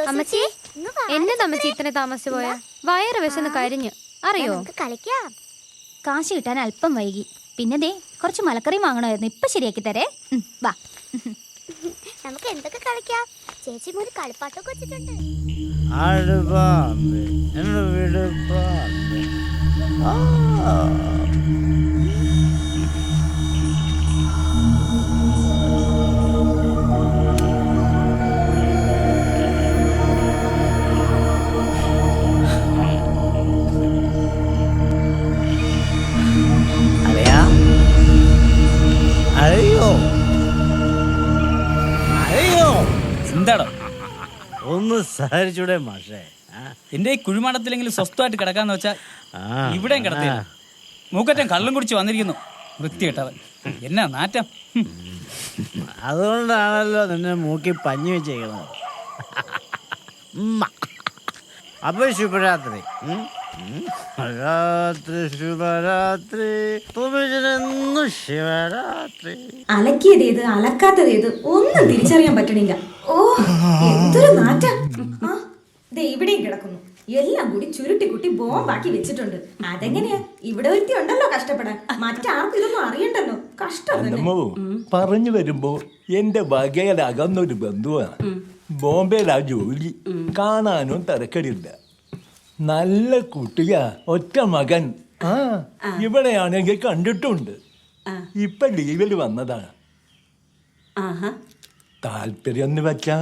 അമ്മച്ചി, എന്നതാ അമ്മച്ചി ഇത്ര താമസിച്ചു പോയ? വയറ് വിശന്ന് കരിഞ്ഞു അറിയോ? കളിക്കാം. കാശ് കിട്ടാൻ അല്പം വൈകി. പിന്നെ ദേ കുറച്ച് മലക്കറി വാങ്ങണമായിരുന്നു. ഇപ്പൊ ശരിയാക്കി തരേ. വാ, നമുക്ക് എന്തൊക്കെ കളിക്കാം? ചേച്ചി മോന് കളിപ്പാട്ടൊക്കെ വെച്ചിട്ടുണ്ട്. എന്താടോ ഒന്ന് സഹരിച്ചൂടെ മാഷേ? എന്റെ ഈ കുഴിമാടത്തിലെങ്കിലും സ്വസ്ഥമായിട്ട് കിടക്കാന്ന് വെച്ചാ ഇവിടെയും കിടത്തില്ല. മൂക്കറ്റം കള്ളും കുടിച്ച് വന്നിരിക്കുന്നു. വൃത്തികെട്ടവൻ. എന്നാ നാറ്റം. അതുകൊണ്ടാണല്ലോ നിന്നെ മൂക്കി പഞ്ഞി വെച്ചേക്കുന്നത്. അപ്പൊ ശുഭരാത്രി. ശുഭരാത്രി ശിവരാത്രി. അലക്കിയത് ഏത് അലക്കാത്തത് ഏത് ഒന്നും തിരിച്ചറിയാൻ പറ്റണില്ല. ഓ, എന്തൊരു നാറ്റം. ഇവിടെയും കിടക്കുന്നു. എല്ലാം കൂടി ചുരുട്ടിക്കുട്ടി ബോംബാക്കി വെച്ചിട്ടുണ്ട്. അതെങ്ങനെയാ? ഇവിടെ ഒരുത്തി ഉണ്ടല്ലോ കഷ്ടപ്പെടാൻ. മറ്റാർക്കും ഇതൊന്നും അറിയണ്ടല്ലോ. കഷ്ടം. പറഞ്ഞു വരുമ്പോ എന്റെ വകയിലകന്നൊരു ബന്ധുവാണ്. ബോംബെയിലാ ജോലി. കാണാനും തിരക്കടില്ല. നല്ല കുട്ടിയാ. ഒറ്റ മകൻ. ഇവിടെയാണെങ്കിൽ കണ്ടിട്ടുണ്ട്. ഇപ്പൊ ലീവിൽ വന്നതാണ്. താല്പര്യം എന്ന് വെച്ചാ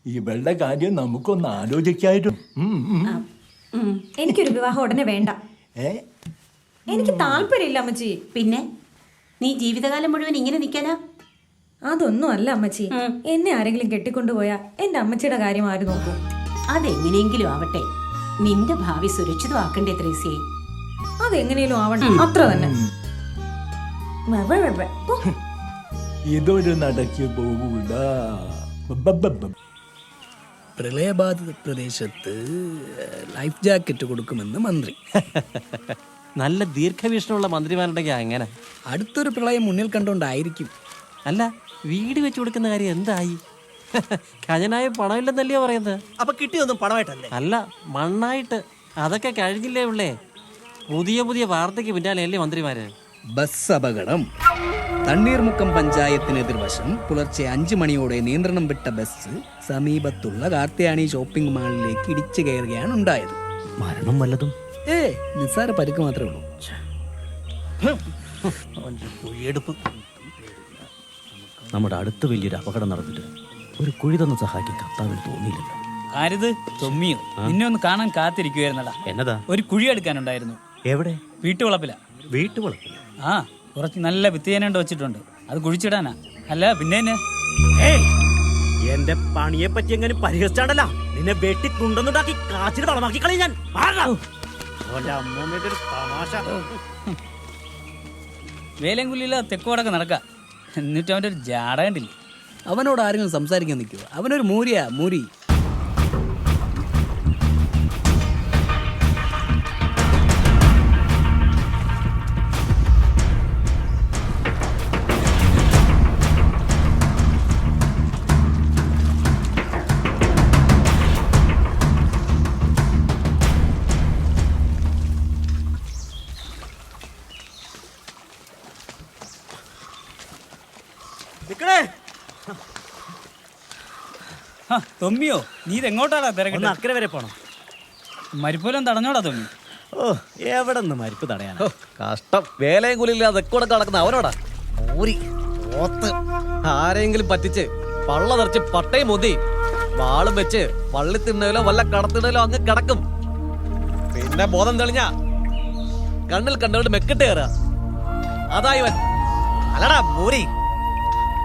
ഇവളുടെ കാര്യം നമുക്കൊന്ന് ആലോചിക്കായിരുന്നു. എനിക്കൊരു വിവാഹം ഉടനെ വേണ്ട. എനിക്ക് താല്പര്യമില്ല അമ്മച്ചി. പിന്നെ നീ ജീവിതകാലം മുഴുവൻ ഇങ്ങനെ നിൽക്കാനാ? അതൊന്നും അല്ല അമ്മച്ചി. എന്നെ ആരെങ്കിലും കെട്ടിക്കൊണ്ടുപോയാ എന്റെ അമ്മച്ചിയുടെ കാര്യം ആര് നോക്കും? അതെങ്ങനെയെങ്കിലും ആവട്ടെ. നിന്റെ ഭാവി സുരക്ഷിതമാക്കണ്ടേ ത്രേസ്യേ? അതെങ്ങനെയും ആവണം. അത്ര തന്നെ. ഇതൊരു നടക്ക് പോകൂല. പ്രളയബാധിത പ്രദേശത്ത് ലൈഫ് ജാക്കറ്റ് കൊടുക്കുമെന്ന് മന്ത്രി. നല്ല ദീർഘവീക്ഷണമുള്ള മന്ത്രിമാരുണ്ടെങ്കിൽ അങ്ങനെ. അടുത്തൊരു പ്രളയം മുന്നിൽ കണ്ടുകൊണ്ടായിരിക്കും. അല്ല, വീട് വെച്ച് കൊടുക്കുന്ന കാര്യം എന്തായി? ഖജനായ പണമില്ലെന്നല്ലയോ പറയുന്നത്? അപ്പൊ കിട്ടിയൊന്നും പണമായിട്ടല്ലേ? അല്ല, മണ്ണായിട്ട്. അതൊക്കെ കഴിഞ്ഞില്ലേ ഉള്ളേ? പുതിയ പുതിയ വാർത്തയ്ക്ക് പിന്നാലെയല്ലേ മന്ത്രിമാര്? ബസ് അപകടം. തണ്ണീർമുക്കം പഞ്ചായത്തിന് എതിർവശം പുലർച്ചെ 5 മണിയോടെ നിയന്ത്രണം വിട്ട ബസ് സമീപത്തുള്ള കാർത്തിയാനി ഷോപ്പിംഗ് മാളിലേക്ക് ഇടിച്ചു കയറുകയാണ് ഉണ്ടായത്. മരണം വല്ലതും? നിസ്സാര പരിക്ക് മാത്രമേ ഉള്ളൂ. കുഴിയെടുപ്പ്. നമ്മുടെ അടുത്ത് വലിയൊരു അപകടം നടന്നിട്ട് ഒരു കുഴി തന്ന് സഹായിക്കാൻ കർത്താവിന് തോന്നിയില്ലല്ലോ. ആരിത്? തൊമ്മിയോ? നിന്നെ ഒന്ന് കാണാൻ കാത്തിരിക്കുവായിരുന്നടാ. എന്നതാ? ഒരു കുഴി എടുക്കാനുണ്ടായിരുന്നു. എവിടെ? വീട്ടുവളപ്പില. വീട്ടുവളപ്പില? കുറച്ച് നല്ല വിത്തുചേനണ്ട് വെച്ചിട്ടുണ്ട്. അത് കുഴിച്ചിടാനാ. അല്ല പിന്നെ എന്റെ പണിയെ പറ്റി എങ്ങനെ പരിഹസിച്ചാണ്ടല്ല നിന്നെ വെട്ടി തുണ്ടെന്നുണ്ടാക്കി കാച്ചിന് വളമാക്കി കളി ഞാൻ. വേലങ്കുലിയില തെക്കോടൊക്കെ നടക്കാം. എന്നിട്ട് അവൻ്റെ ഒരു ജാട കണ്ടില്ല. അവനോട് ആരെങ്കിലും സംസാരിക്കാൻ നിൽക്കുക. അവനൊരു മൂരിയാ, മൂരി. തൊമ്മിയോ, നീ ഇതെങ്ങോട്ടാടാ തിരക്കിട്ട്? അക്കരെ വരെ പോണം. മരിപ്പോലും തടഞ്ഞോടാ തൊമ്മി. എവിടെ നിന്ന് മരിപ്പ് തടയാൻ? കഷ്ടം. വേലയും കൂലില്ലാതെ തെക്കോടൊക്കെ നടക്കുന്ന അവനോടാ ഊരി ഓത്ത്. ആരെങ്കിലും പറ്റിച്ച് പള്ള നിറച്ച് പട്ടയും മുതി വാളും വെച്ച് വള്ളി തിണ്ണയിലോ വല്ല കടത്തിടയിലോ അങ്ങ് കിടക്കും. പിന്നെ ബോധം തെളിഞ്ഞ കണ്ണിൽ കണ്ടോണ്ട് മെക്കിട്ട് കയറുക. അതാ ഇവൻ. അല്ലടാ മൂരി.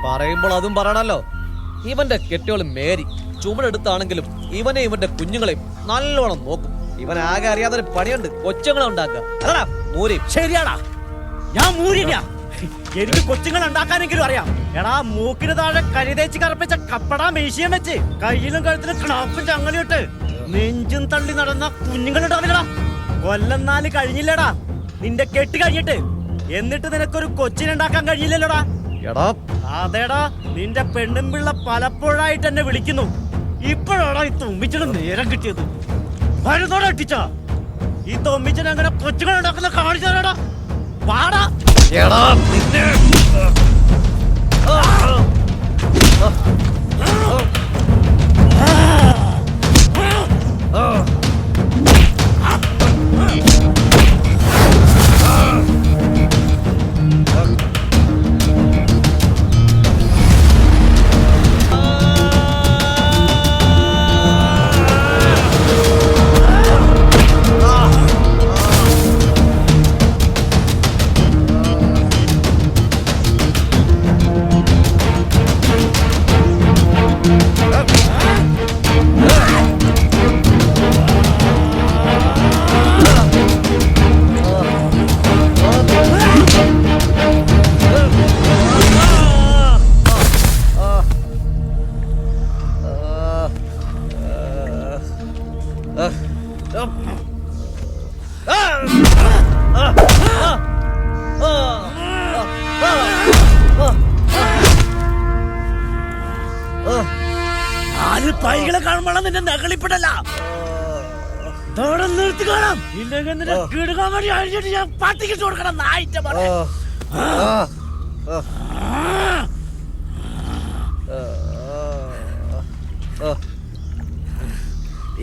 പറയുമ്പോൾ അതും പറയണല്ലോ. ഇവന്റെ കെട്ടിയോള് മേരി ചുമടെടുത്താണെങ്കിലും ഇവനെ ഇവന്റെ കുഞ്ഞുങ്ങളെയും നല്ലോണം നോക്കും. ഇവൻ ആകെ അറിയാതൊരു പണിയുണ്ട്, കൊച്ചുങ്ങളെ ഉണ്ടാക്കുക. അല്ലടാ മൂരി? ശരിയാടാ, ഞാൻ മൂരിയാ. എനിക്ക് കൊച്ചുങ്ങൾ ഉണ്ടാക്കാനെങ്കിലും അറിയാം. എടാ, മൂക്കിന് താഴെ കരിതേച്ച് കറപ്പിച്ച കപ്പടാ മീശിയം വെച്ച് കയ്യിലും കഴുത്തിലും ക്ലാപ്പും ചങ്ങലിട്ട് നെഞ്ചും തള്ളി നടന്ന കുഞ്ഞുങ്ങളുണ്ടാവില്ലടാ. കൊല്ലം 4 കഴിഞ്ഞില്ലടാ നിന്റെ കെട്ട് കഴിഞ്ഞിട്ട്. എന്നിട്ട് നിനക്കൊരു കൊച്ചിനുണ്ടാക്കാൻ കഴിയില്ലല്ലോടാ. എടാ അതേടാ, നിന്റെ പെണ്ണും പിള്ള പലപ്പോഴായിട്ട് എന്നെ വിളിക്കുന്നു. ഇപ്പോഴാണ് ഈ തൊമ്മിച്ചന് നേരം കിട്ടിയത്. വരുന്നോടെ അട്ടിച്ചാ ഈ തൊമ്മിച്ചൻ അങ്ങനെ കൊച്ചുകൾ ഉണ്ടാക്കുന്ന കാണിച്ചു തരാടാ. വാടാ എടാ നിന്നെ ആര് പൈകളെ കാണുമ്പോഴാണ് നിന്റെ നകളിപ്പിടല്ല. നിർത്തി കാണാം. ഇല്ലെങ്കിൽ നിന്നെ കിടുകാൻ വേണ്ടി അഴിച്ചിട്ട് ഞാൻ പട്ടിക്കിട്ട് കൊടുക്കണം. നായിട്ട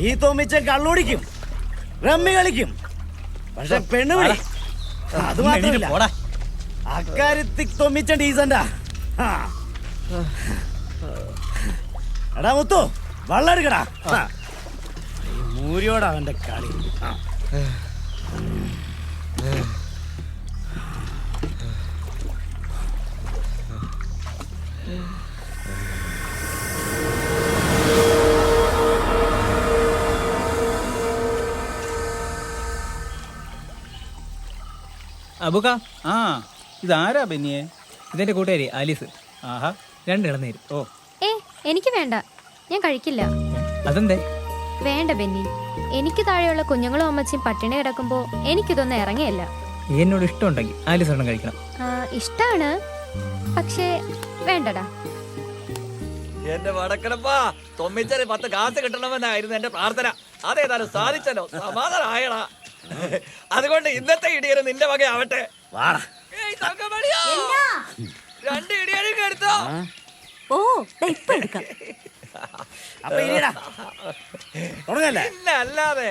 ഈ തോമിച്ച കള്ളുടിക്കും, റമ്മി കളിക്കും, പക്ഷെ പെണ്ണ് വിളി അത് മാത്രമല്ല. അക്കാര്യത്തിൽ തോമിച്ച ഡീസന്റാ. എടാ മുത്തു വെള്ളം എടുക്കടാ. മൂരിയോടാ അവന്റെ കളി. അബുക്ക, ഇതാരാ ബെന്നിയെ? ഇതെന്റെ കൂട്ടുകാരി ആലീസ്. ആഹാ, 2 ഇളനീര്. ഓ എനിക്ക് വേണ്ട, ഞാൻ കഴിക്കില്ല. അതെന്തേ? വേണ്ട ബെന്നി, എനിക്ക് താഴെയുള്ള കുഞ്ഞുങ്ങളും അമ്മച്ചിയും പട്ടിണി കിടക്കുമ്പോ എനിക്കിതൊന്നും ഇറങ്ങിയല്ല. എന്നോട് ഇഷ്ടമുണ്ടെങ്കിൽ ആലീസ് ഒന്നും കഴിക്കണം. ഇഷ്ടാണ്, പക്ഷേ വേണ്ടടാ. എന്റെ വടക്കടപ്പാ, തൊമ്മിച്ചന് 10 കാശ് കിട്ടണമെന്നായിരുന്നു എന്റെ പ്രാർത്ഥന. അതേതായാലും സാധിച്ചല്ലോ, സമാധാനായടാ. അതുകൊണ്ട് ഇന്നത്തെ ഇടിയന് നിന്റെ വകയാവട്ടെ. 2 ഇടിയനും എടുത്തോ. ഓ ഇപ്പൊ എടുക്കാം. അപ്പൊ ഇരിയടാ, തുടങ്ങല്ലേ? അല്ലാതെ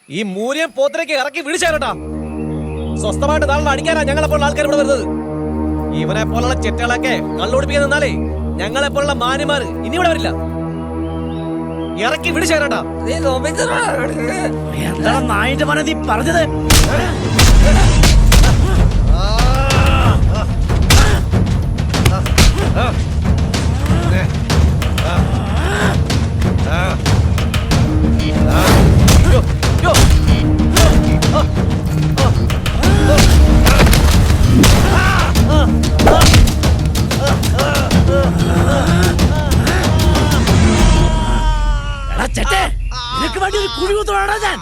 ഈ മൂല്യം പോത്തിലേക്ക് ഇറക്കി വിളിച്ചാലോട്ടാ. സ്വസ്ഥമായിട്ട് നാളെ അടിക്കാനാ ഞങ്ങളെപ്പോലുള്ള ആൾക്കാർ ഇവിടെ വരുന്നത്. ഇവനെ പോലുള്ള ചെറ്റകളൊക്കെ കള്ളുടിപ്പിക്കാൻ നിന്നാലേ ഞങ്ങളെപ്പോലുള്ള മാന്യമാര് ഇനി ഇവിടെ വരില്ല. ഇറക്കി വിളിച്ചാലോട്ടാ. എന്താണ് നായിന്റെ മന നീ പറഞ്ഞത്? നിനക്ക് വേണ്ടി ഒരു കുഴി കുത്തോടാ ഞാൻ.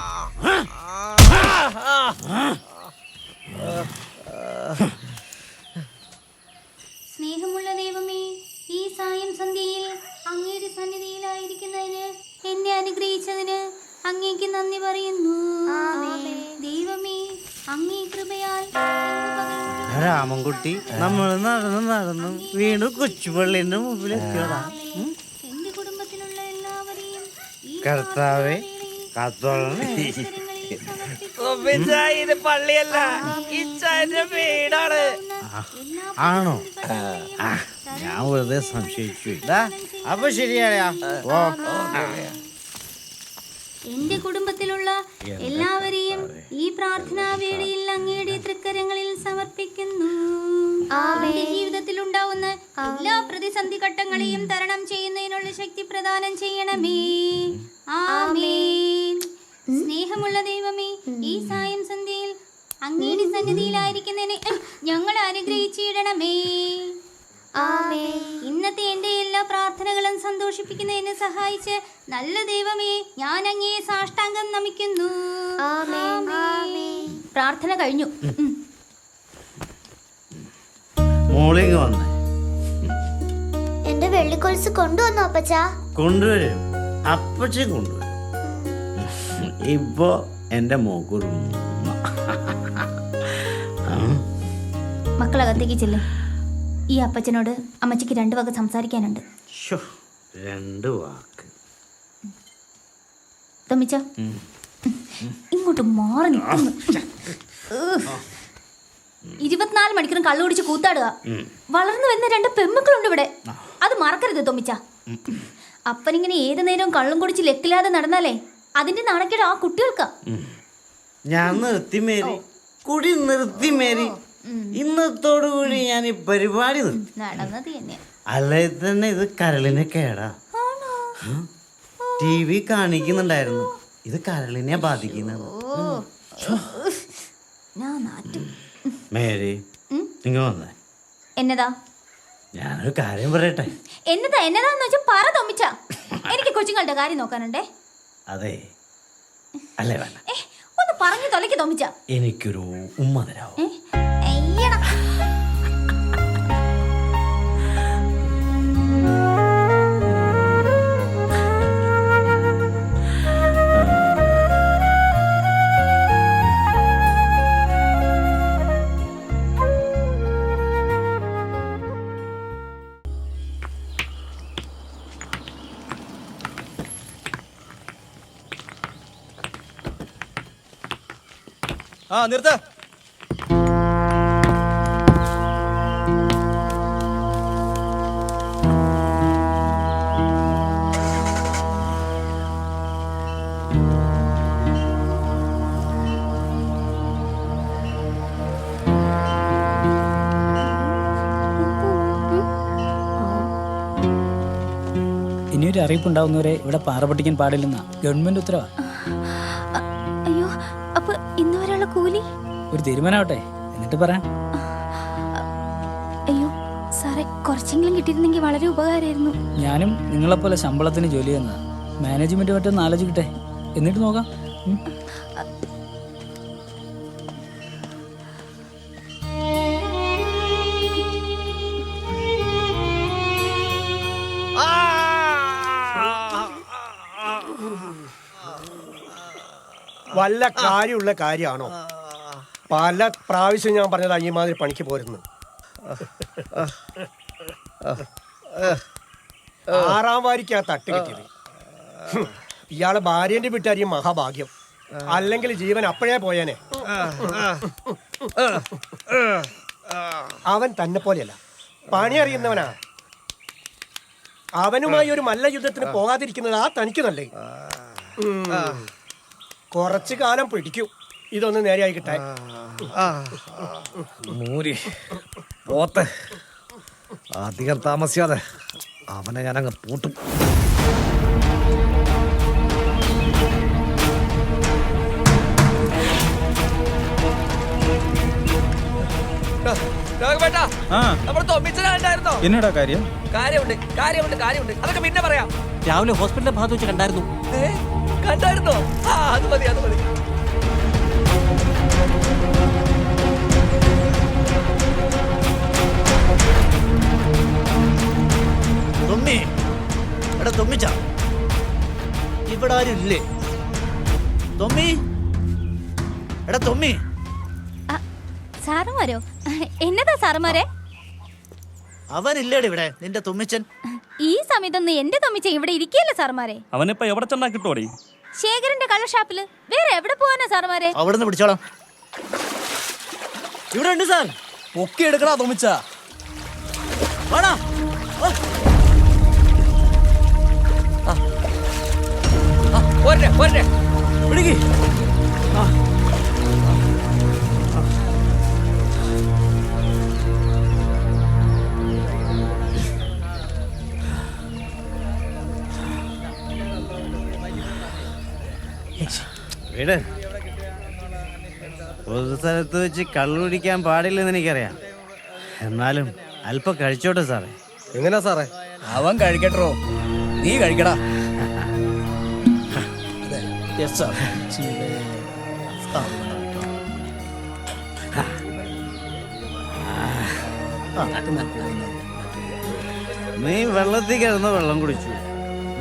സ്നേഹമുള്ള ദൈവമേ, ഈ സായം സന്ധ്യയിൽ അങ്ങയുടെ സന്നിധിയിലായിരിക്കുന്നതിന് എന്നെ അനുഗ്രഹിച്ചതിന് അങ്ങേക്ക് നന്ദി പറയുന്നു. ദൈവമേ, അങ്ങേ കൃപയാൽ രാമൻകുട്ടി നമ്മൾ നടന്ന് വീണ്ടും കൊച്ചുപള്ളിന്റെ മുമ്പിൽ എത്തിയതാ. എന്റെ കുടുംബത്തിലുള്ള എല്ലാവരെയും കർത്താവേ കാത്തോളണേ. ഇത് പള്ളിയല്ല, ഇച്ചാന്റെ വീടാണ്. ആണോ? ഞാൻ വെറുതെ സംശയിച്ചു. അപ്പൊ ശരിയാ. എന്റെ കുടുംബത്തിലുള്ള എല്ലാവരെയും ഈ പ്രാർത്ഥനാ വേളയിൽ അങ്ങയുടെ തൃക്കരങ്ങളിൽ സമർപ്പിക്കുന്നു. എന്റെ ജീവിതത്തിൽ ഉണ്ടാവുന്ന എല്ലാ പ്രതിസന്ധി ഘട്ടങ്ങളെയും തരണം ചെയ്യുന്നതിനുള്ള ശക്തി പ്രദാനം ചെയ്യണമേ. ആമേൻ. മോചിപ്പിക്കുന്നതിന് സഹായിച്ച് നല്ല ദൈവമേ ഞാൻ അങ്ങേ സാഷ്ടാംഗം നമിക്കുന്നു. പ്രാർത്ഥന കഴിഞ്ഞു. മോളിങ് വന്നേ. എന്റെ വെള്ളിക്കൊലുസ് കൊണ്ടുവന്നോ അപ്പച്ചാ? കൊണ്ടുവരും, അപ്പച്ചി കൊണ്ടുവരും. ഇപ്പൊ എന്റെ മോക്കൊരു മക്കളകത്തേക്ക് ചെല്ലും. ഈ അപ്പച്ചനോട് അമ്മച്ചിക്ക് 2 വാക്ക് സംസാരിക്കാനുണ്ട്. 2 വാക്ക്. തമ്മിച്ച ഇങ്ങോട്ട് മാറി നിൽക്കുന്നു. 24 മണിക്കൂറും കള്ളു കുടിച്ച് കൂത്താടുക. വളർന്നു വരുന്ന 2 പെമ്മക്കളുണ്ട് ഇവിടെ. അത് മറക്കരുത് തൊമ്മിച്ച. അപ്പനിങ്ങനെ ഏത് നേരവും കള്ളും കുടിച്ച് ലെക്കില്ലാതെ നടന്നാലേ അതിന്റെ നാണക്കേട് ആ കുട്ടികൾക്കാ. ഞാൻ നിർത്തി മേരി, കുടി നിർത്തി മേരി. ഇന്നത്തോടു കൂടി ഞാൻ ഈ പരിപാടി നിർത്തി. നടന്നത് തന്നെ. അല്ലെ തന്നെ ഇത് കരളിനെ കേടാ. TV കാണിക്കുന്നുണ്ടായിരുന്നു, ഇത് കരളിനെ ബാധിക്കുന്നത്. മേരി ഇങ്ങ വന്നേ. എന്നതാ? ഞാനൊരു കാര്യം പറയട്ടെ. എന്നതാന്ന് വെച്ചാൽ പറ തൊമ്മിച്ച. എനിക്ക് കൊച്ചുങ്ങളുടെ കാര്യം നോക്കാനുണ്ടേ. അതെ, അല്ലേ വേണ്ട, ഒന്ന് പറഞ്ഞു തൊലക്ക് തൊമ്മിച്ച. എനിക്കൊരു ഉമ്മ തരാവോ? നിർത്ത. ഇനിയൊരു അറിയിപ്പുണ്ടാവുന്നവരെ ഇവിടെ പാറ പൊട്ടിക്കാൻ പാടില്ലെന്നാ ഗവൺമെന്റ് ഉത്തരവാ. അയ്യോ, അപ്പൊ ഇന്ന് വരെയുള്ള കൂലി ഒരു തീരുമാനമാവട്ടെ, എന്നിട്ട് പറയാം. അയ്യോ സാറേ, കുറച്ചെങ്കിലും കിട്ടിയിരുന്നെങ്കിൽ വളരെ ഉപകാരമായിരുന്നു. ഞാനും നിങ്ങളെപ്പോലെ ശമ്പളത്തിന് ജോലി ചെയ്യുന്ന മാനേജ്മെന്റ് മറ്റൊന്ന് ആലോചിക്കട്ടെ, എന്നിട്ട് നോക്കാം. വല്ല കാര്യമുള്ള കാര്യമാണോ? പല പ്രാവശ്യം ഞാൻ പറഞ്ഞതാ ഈ മാതിരി പണിക്ക് പോരുന്നു. 6ാം വാരിക്കാ തട്ട് കിട്ടിയത്. ഇയാളെ ഭാര്യന്റെ വീട്ടുകാരിയും മഹാഭാഗ്യം, അല്ലെങ്കിൽ ജീവൻ അപ്പോഴേ പോയേനെ. അവൻ തന്നെ പോലെയല്ല, പണി അറിയുന്നവനാ. അവനുമായി ഒരു മല്ല യുദ്ധത്തിന് പോകാതിരിക്കുന്നത് ആ തനിക്ക് നല്ലേ. കുറച്ചു കാലം പിടിക്കും ഇതൊന്ന് നേരെയായി കിട്ടാൻ. അധികം താമസിയാതെ അവനെ ഞാനങ്ങ് പൂട്ടും. എന്നോടാ കാര്യം? കാര്യമുണ്ട് അതൊക്കെ പിന്നെ പറയാം. രാവിലെ ഹോസ്പിറ്റലിലെ ഭാഗത്ത് വെച്ച് കണ്ടായിരുന്നു. കണ്ടായിരുന്നോ? അത് മതി. തൊമ്മി, എടാ തൊമ്മിച്ച, ഇവിടെ ആരും ഇല്ലേ? തൊമ്മി, എടാ തൊമ്മി. സാറുമാരോ? എന്നതാ സാറുമാരെ? അവനില്ലേടെ ഇവിടെ, നിന്റെ തൊമ്മിച്ചൻ? ഈ സമയത്തൊന്നും എന്റെ തൊമ്മിച്ച ഇവിടെ ഇരിക്കല്ലേ സാറുമാരെ? അവനിപ്പോ എവിടെ ചെന്നാ കിട്ടോടി? ശേഖരന്റെ കള്ളഷാപ്പില്. വേറെ എവിടെ പോവാനാ സാറുമാരെ? അവിടുന്ന് പിടിച്ചോളാം. ഇവിടെ ഉണ്ട് സാർ. ഒക്കെ എടുക്കടാ തൊമ്മിച്ച. വേണോ? പിടിക്ക്. വീട് പൊതു സ്ഥലത്ത് വെച്ച് കള്ളുടിക്കാൻ പാടില്ലെന്ന് എനിക്കറിയാം. എന്നാലും അല്പം കഴിച്ചോട്ടെ സാറേ. എങ്ങനെയാ സാറേ? അവൻ കഴിക്കട്ടോ. നീ കഴിക്കടാ. Yes sir. നീ വെള്ളത്തിൽ കിടന്ന് വെള്ളം കുടിച്ചു,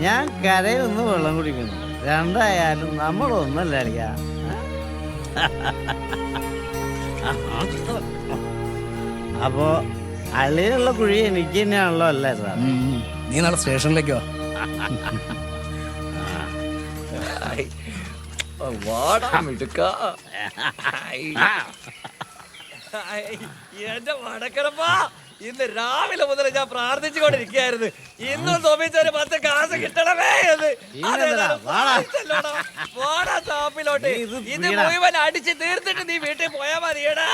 ഞാൻ കരയിൽ നിന്ന് വെള്ളം കുടിക്കുന്നു. രണ്ടായാലും നമ്മളൊന്നല്ല അളിയാ. അപ്പോ അള്ളിയിലുള്ള കുഴി എനിക്ക് തന്നെയാണല്ലോ അല്ലേ സാർ? നീ നാളെ സ്റ്റേഷനിലേക്കോ? എന്റെ വടക്കരപ്പാ, ഇന്ന് രാവിലെ മുതൽ ഞാൻ പ്രാർത്ഥിച്ചുകൊണ്ടിരിക്കുകയായിരുന്നു. ഇന്നും തോമിച്ചൊരു 10 കാശ് കിട്ടണമേ എന്ന്. പോടാ ഷോപ്പിലോട്ട്. ഇത് മുഴുവൻ അടിച്ച് തീർത്തിട്ട് നീ വീട്ടിൽ പോയാ മതിയടാ.